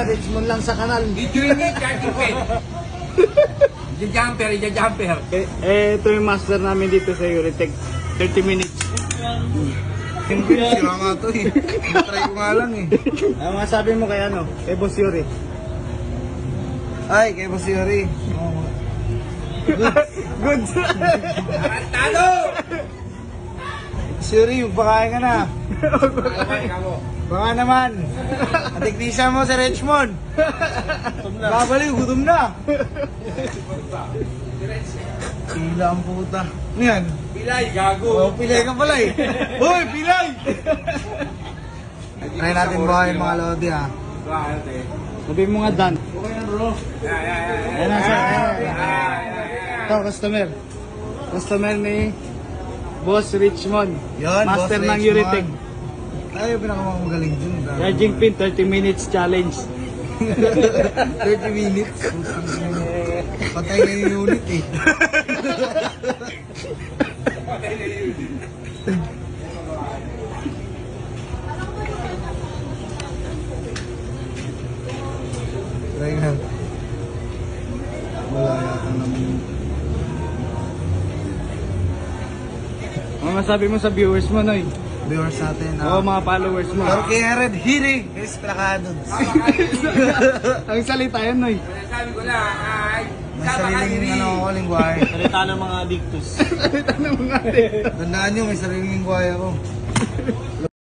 Richmond lang sa kanal. Dreamy charging pen. Jumper. Ito yung master namin dito sa Euritech. 30 minutes. Sira nga to eh. Try ko nga lang eh. Ano masabi mo kay ano? Kay Boss Yuri? Ay, kay Boss Yuri. Good! Tarantado! Boss Yuri, magpakain ka na. Baka naman. Ang teknisyan mo sa Richmond. Babalik, gutom na. Pila ang puta. Ano yan? Pilay, gago. Oh, pilay ka pala eh. Hoy, pilay! Try natin buhayin mga lodi ha. Sabi mo nga Dan. Okay na bro. Ayan na siya. Ito, customer. Customer ni Boss Richmond. Yun, Master Boss ng Richmond. Euritech. Tayo pinakamagaling dun. Charging pin, 30 minutes challenge. 30 minutes. Patay na yung unit eh. Try nga. Wala yata naman. Ano masabi mo sa viewers mo, Noy? Viewers natin. Oo, mga followers mo. Pero kay Red Hiri, guys, plakadod. Ang salita yan, Noy. Sabi ko lang, ay, May sariling ano ako, lingwahe. Salita ng mga dictus. Salita ng mga dictus. Tandaan nyo, may sariling lingwahe ako.